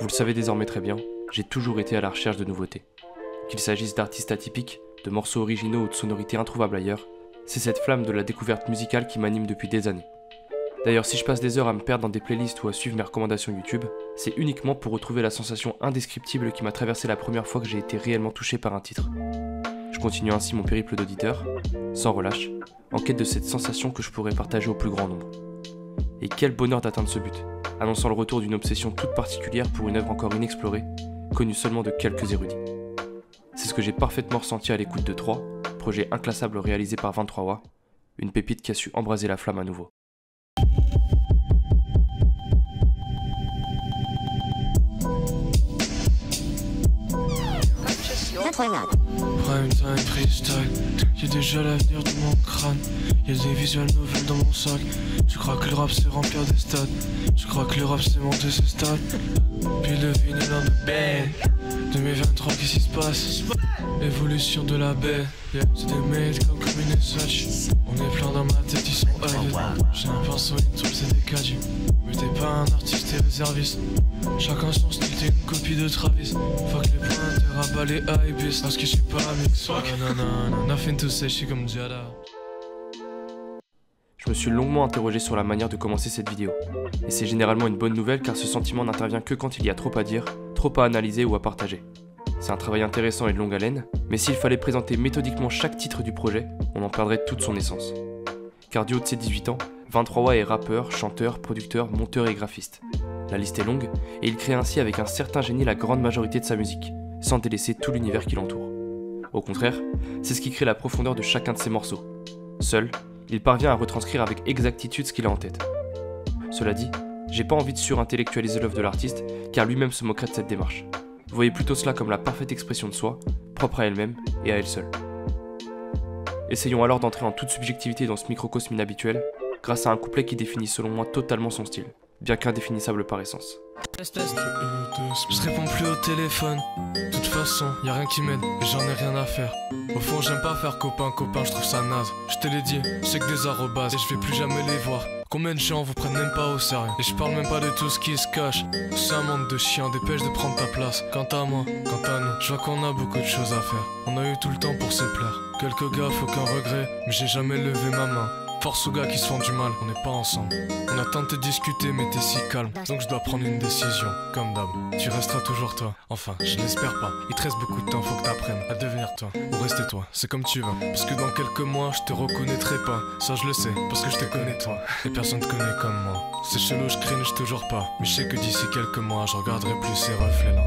Vous le savez désormais très bien, j'ai toujours été à la recherche de nouveautés. Qu'il s'agisse d'artistes atypiques, de morceaux originaux ou de sonorités introuvables ailleurs, c'est cette flamme de la découverte musicale qui m'anime depuis des années. D'ailleurs, si je passe des heures à me perdre dans des playlists ou à suivre mes recommandations YouTube, c'est uniquement pour retrouver la sensation indescriptible qui m'a traversé la première fois que j'ai été réellement touché par un titre. Je continue ainsi mon périple d'auditeur, sans relâche, en quête de cette sensation que je pourrais partager au plus grand nombre. Et quel bonheur d'atteindre ce but, annonçant le retour d'une obsession toute particulière pour une œuvre encore inexplorée, connue seulement de quelques érudits. C'est ce que j'ai parfaitement ressenti à l'écoute de 3, projet inclassable réalisé par 23 Wa, une pépite qui a su embraser la flamme à nouveau. Prime time freestyle, y'a déjà l'avenir dans mon crâne. Y'a des visuels nouvelles dans mon sac. Je crois que le rap c'est remplir des stades. Je crois que le rap c'est monter ses stades. Puis le vinyle dans le band. 2023 qu'est-ce qui se passe? Évolution de la baie, yeah. C'est des mates comme une Swatch. On est plein dans ma tête, ils sont high. J'ai un pinceau, une toile, c'est des caddies. Mais t'es pas un artiste, t'es réserviste. Chacun son style, t'es une copie de Travis. Fuck les points, t'es rabat les hypebeast. Parce que je suis pas un mix. Nothing to say, je suis comme Jada. Je me suis longuement interrogé sur la manière de commencer cette vidéo. Et c'est généralement une bonne nouvelle car ce sentiment n'intervient que quand il y a trop à dire, trop à analyser ou à partager. C'est un travail intéressant et de longue haleine, mais s'il fallait présenter méthodiquement chaque titre du projet, on en perdrait toute son essence. Car du haut de ses 18 ans, 23 Wa est rappeur, chanteur, producteur, monteur et graphiste. La liste est longue, et il crée ainsi avec un certain génie la grande majorité de sa musique, sans délaisser tout l'univers qui l'entoure. Au contraire, c'est ce qui crée la profondeur de chacun de ses morceaux. Seul, il parvient à retranscrire avec exactitude ce qu'il a en tête. Cela dit, j'ai pas envie de surintellectualiser l'œuvre de l'artiste, car lui-même se moquerait de cette démarche. Voyez plutôt cela comme la parfaite expression de soi, propre à elle-même et à elle seule. Essayons alors d'entrer en toute subjectivité dans ce microcosme inhabituel, grâce à un couplet qui définit selon moi totalement son style, bien qu'indéfinissable par essence. Je réponds plus au téléphone. De toute façon, y'a rien qui m'aide et j'en ai rien à faire. Au fond, j'aime pas faire copain, je trouve ça naze. Je te l'ai dit, c'est que des arrobas et je vais plus jamais les voir. Combien de gens vous prennent même pas au sérieux? Et je parle même pas de tout ce qui se cache. C'est un monde de chiens, dépêche de prendre ta place. Quant à moi, quant à nous, je vois qu'on a beaucoup de choses à faire. On a eu tout le temps pour se plaire. Quelques gaffes, aucun regret, mais j'ai jamais levé ma main. Force aux gars qui se font du mal, on n'est pas ensemble. On a tenté de discuter mais t'es si calme. Donc je dois prendre une décision, comme d'hab. Tu resteras toujours toi, enfin je l'espère pas. Il te reste beaucoup de temps, faut que t'apprennes à devenir toi. Ou rester toi, c'est comme tu veux. Parce que dans quelques mois je te reconnaîtrai pas. Ça je le sais, parce que je te connais toi. Et personne te connaît comme moi. C'est chelou, je cringe toujours pas. Mais je sais que d'ici quelques mois je regarderai plus ces reflets là.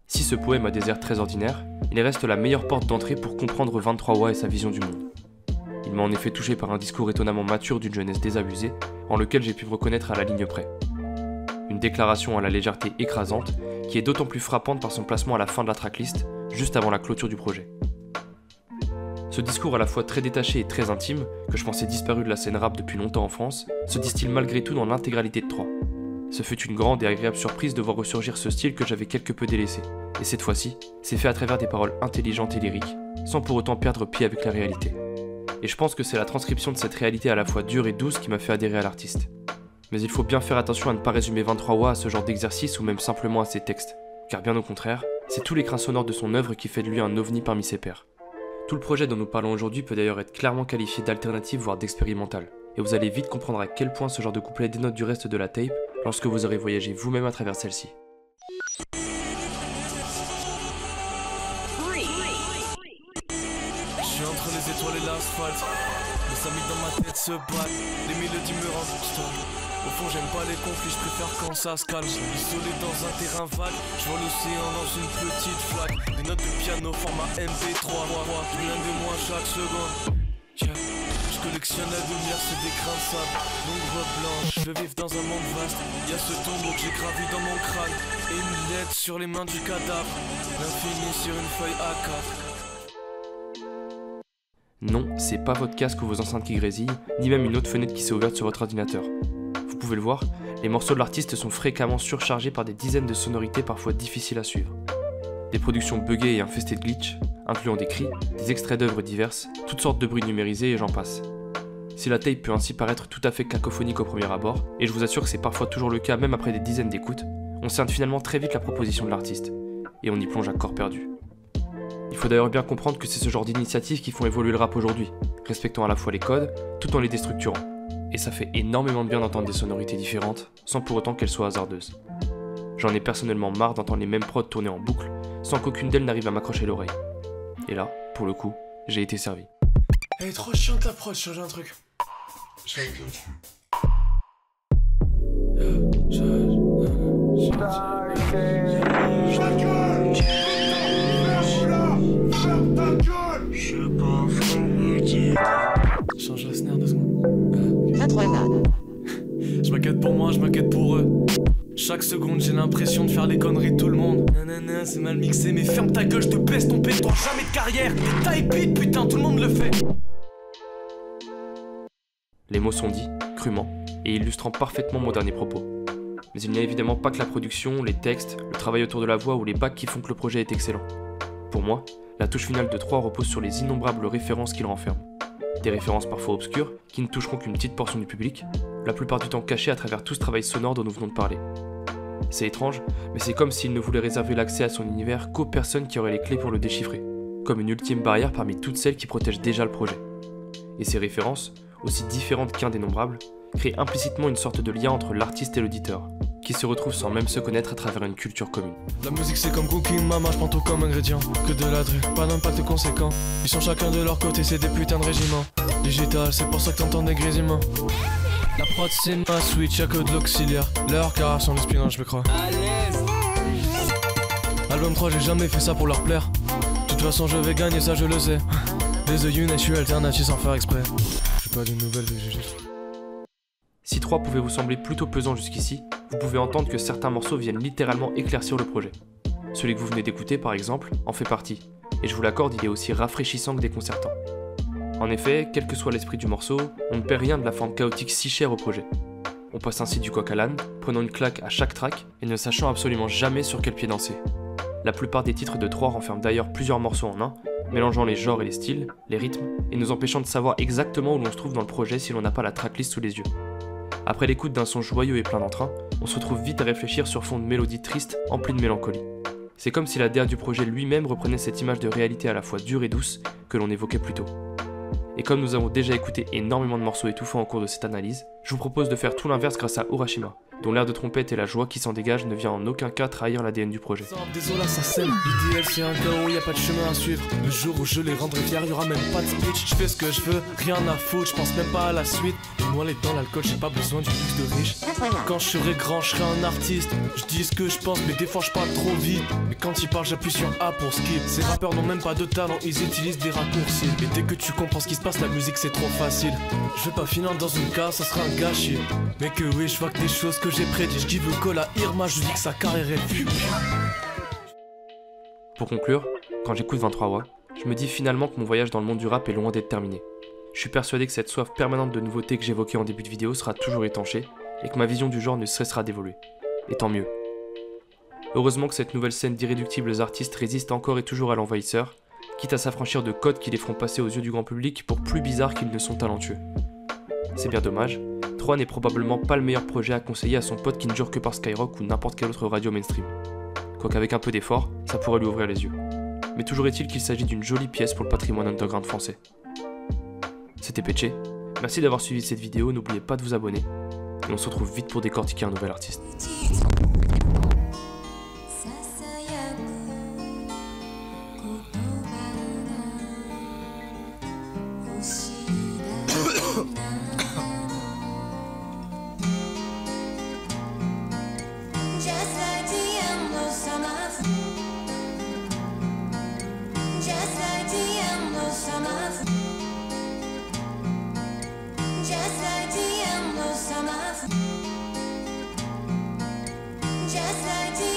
Si ce poème a des airs très ordinaires, il reste la meilleure porte d'entrée pour comprendre 23 Wa et sa vision du monde. Il m'a en effet touché par un discours étonnamment mature d'une jeunesse désabusée, en lequel j'ai pu me reconnaître à la ligne près. Une déclaration à la légèreté écrasante, qui est d'autant plus frappante par son placement à la fin de la tracklist, juste avant la clôture du projet. Ce discours à la fois très détaché et très intime, que je pensais disparu de la scène rap depuis longtemps en France, se distille malgré tout dans l'intégralité de 3. Ce fut une grande et agréable surprise de voir ressurgir ce style que j'avais quelque peu délaissé. Et cette fois-ci, c'est fait à travers des paroles intelligentes et lyriques, sans pour autant perdre pied avec la réalité. Et je pense que c'est la transcription de cette réalité à la fois dure et douce qui m'a fait adhérer à l'artiste. Mais il faut bien faire attention à ne pas résumer 23 Wa à ce genre d'exercice ou même simplement à ses textes, car bien au contraire, c'est tout l'écrin sonore de son œuvre qui fait de lui un ovni parmi ses pairs. Tout le projet dont nous parlons aujourd'hui peut d'ailleurs être clairement qualifié d'alternative voire d'expérimental, et vous allez vite comprendre à quel point ce genre de couplet dénote du reste de la tape lorsque vous aurez voyagé vous-même à travers celle-ci. Je suis entre les étoiles et l'asphalte. Les amis dans ma tête se battent. Les mélodies me rendent stable. Au fond j'aime pas les conflits, je préfère quand ça se calme. Isolé dans un terrain vague, je vois l'océan dans une petite flaque. Des notes de piano format MP3. Je viens de moi chaque seconde. Yeah. Je collectionne la lumière, c'est des grains de sable. L'ombre blanche, je veux vivre dans un monde vaste. Y'a ce tombeau que j'ai gravi dans mon crâne. Et une lettre sur les mains du cadavre. L'infini sur une feuille A4. Non, c'est pas votre casque ou vos enceintes qui grésillent, ni même une autre fenêtre qui s'est ouverte sur votre ordinateur. Vous pouvez le voir, les morceaux de l'artiste sont fréquemment surchargés par des dizaines de sonorités parfois difficiles à suivre. Des productions buggées et infestées de glitch, incluant des cris, des extraits d'œuvres diverses, toutes sortes de bruits numérisés et j'en passe. Si la tape peut ainsi paraître tout à fait cacophonique au premier abord, et je vous assure que c'est parfois toujours le cas même après des dizaines d'écoutes, on cerne finalement très vite la proposition de l'artiste, et on y plonge à corps perdu. Il faut d'ailleurs bien comprendre que c'est ce genre d'initiatives qui font évoluer le rap aujourd'hui, respectant à la fois les codes, tout en les déstructurant. Et ça fait énormément de bien d'entendre des sonorités différentes, sans pour autant qu'elles soient hasardeuses. J'en ai personnellement marre d'entendre les mêmes prods tourner en boucle, sans qu'aucune d'elles n'arrive à m'accrocher l'oreille. Et là, pour le coup, j'ai été servi. Elle est trop chiante la prod, change un truc. Change la snare 2 secondes. Je m'inquiète pour moi, je m'inquiète pour eux. Chaque seconde j'ai l'impression de faire les conneries de tout le monde. Nanana, c'est mal mixé, mais ferme ta gueule, je te baisse ton pète, toi jamais de carrière. T'es taille beat, putain, tout le monde le fait. Les mots sont dits, crûment, et illustrant parfaitement mon dernier propos. Mais il n'y a évidemment pas que la production, les textes, le travail autour de la voix ou les bacs qui font que le projet est excellent. Pour moi, la touche finale de 3 repose sur les innombrables références qu'il renferme. Des références parfois obscures, qui ne toucheront qu'une petite portion du public, la plupart du temps cachées à travers tout ce travail sonore dont nous venons de parler. C'est étrange, mais c'est comme s'il ne voulait réserver l'accès à son univers qu'aux personnes qui auraient les clés pour le déchiffrer, comme une ultime barrière parmi toutes celles qui protègent déjà le projet. Et ces références, aussi différentes qu'indénombrables, créent implicitement une sorte de lien entre l'artiste et l'auditeur, qui se retrouvent sans même se connaître à travers une culture commune. La musique c'est comme cooking, mama, j'prends tout comme ingrédient. Que de la drill, pas d'impact conséquent. Ils sont chacun de leur côté, c'est des putains de régiments. Digital, c'est pour ça que t'entends des grésillements. La prod c'est ma switch, y'a que de l'auxiliaire. Leur car sans l'espionnage, je me crois. Album 3, j'ai jamais fait ça pour leur plaire. De toute façon je vais gagner, ça je le sais. Les The Unit, je suis alternatif sans faire exprès. J'ai pas de nouvelles vu que j'ai... Si 3 pouvait vous sembler plutôt pesant jusqu'ici, vous pouvez entendre que certains morceaux viennent littéralement éclaircir le projet. Celui que vous venez d'écouter par exemple en fait partie, et je vous l'accorde, il est aussi rafraîchissant que déconcertant. En effet, quel que soit l'esprit du morceau, on ne perd rien de la forme chaotique si chère au projet. On passe ainsi du coq à l'âne, prenant une claque à chaque track et ne sachant absolument jamais sur quel pied danser. La plupart des titres de 3 renferment d'ailleurs plusieurs morceaux en un, mélangeant les genres et les styles, les rythmes, et nous empêchant de savoir exactement où l'on se trouve dans le projet si l'on n'a pas la tracklist sous les yeux. Après l'écoute d'un son joyeux et plein d'entrain, on se retrouve vite à réfléchir sur fond de mélodies tristes, emplies de mélancolie. C'est comme si la DA du projet lui-même reprenait cette image de réalité à la fois dure et douce que l'on évoquait plus tôt. Et comme nous avons déjà écouté énormément de morceaux étouffants au cours de cette analyse, je vous propose de faire tout l'inverse grâce à Urashima, dont l'air de trompette et la joie qui s'en dégage ne vient en aucun cas trahir l'ADN du projet. Désolé, ça sème. L'idéal c'est un chaos, y a pas de chemin à suivre. Le jour où je les rendrai fiers, y aura même pas de speech. Je fais ce que je veux, rien à foutre, je pense même pas à la suite. Moi les dans l'alcool, j'ai pas besoin du luxe de riche. Quand je serai grand, je serai un artiste. Je dis ce que je pense, mais des fois je parle trop vite. Mais quand ils parlent, j'appuie sur A pour skip. Ces rappeurs n'ont même pas de talent, ils utilisent des raccourcis. Et dès que tu comprends ce qui se passe, la musique c'est trop facile. Je vais pas finir dans une case, ça sera un gâchis. Mais que oui, je vois que des choses que j'ai prédites. Je dis le col à Irma, je dis que sa carrière est vue. Pour conclure, quand j'écoute 23 Wa, je me dis finalement que mon voyage dans le monde du rap est loin d'être terminé. Je suis persuadé que cette soif permanente de nouveautés que j'évoquais en début de vidéo sera toujours étanchée, et que ma vision du genre ne cessera d'évoluer. Et tant mieux. Heureusement que cette nouvelle scène d'irréductibles artistes résiste encore et toujours à l'envahisseur, quitte à s'affranchir de codes qui les feront passer aux yeux du grand public pour plus bizarres qu'ils ne sont talentueux. C'est bien dommage, 3 n'est probablement pas le meilleur projet à conseiller à son pote qui ne jure que par Skyrock ou n'importe quelle autre radio mainstream. Quoique avec un peu d'effort, ça pourrait lui ouvrir les yeux. Mais toujours est-il qu'il s'agit d'une jolie pièce pour le patrimoine underground français. C'était Péché, merci d'avoir suivi cette vidéo, n'oubliez pas de vous abonner, et on se retrouve vite pour décortiquer un nouvel artiste.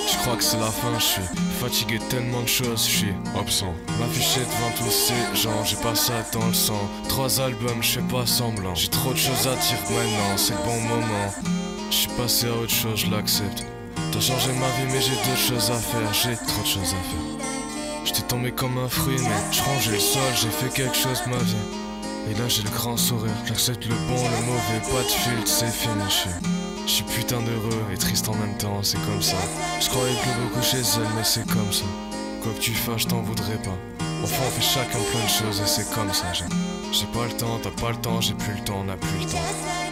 Je crois que c'est la fin, je suis fatigué de tellement de choses, je suis absent. Ma fichette devant tous ces gens, j'ai pas ça dans le sang. 3 albums, je fais pas semblant. J'ai trop de choses à dire maintenant, c'est le bon moment. Je suis passé à autre chose, je l'accepte. T'as changé ma vie mais j'ai d'autres choses à faire, j'ai trop de choses à faire. J'étais tombé comme un fruit mais je rangeais le sol, j'ai fait quelque chose de ma vie. Et là j'ai le grand sourire, j'accepte le bon, le mauvais, pas de filtre, c'est fini. Je suis putain d'heureux et triste en même temps, c'est comme ça. Je croyais plus beaucoup chez elle, mais c'est comme ça. Quoi que tu fasses, je t'en voudrais pas. Enfin on fait chacun plein de choses et c'est comme ça. J'ai pas le temps, t'as pas le temps, j'ai plus le temps, on n'a plus le temps.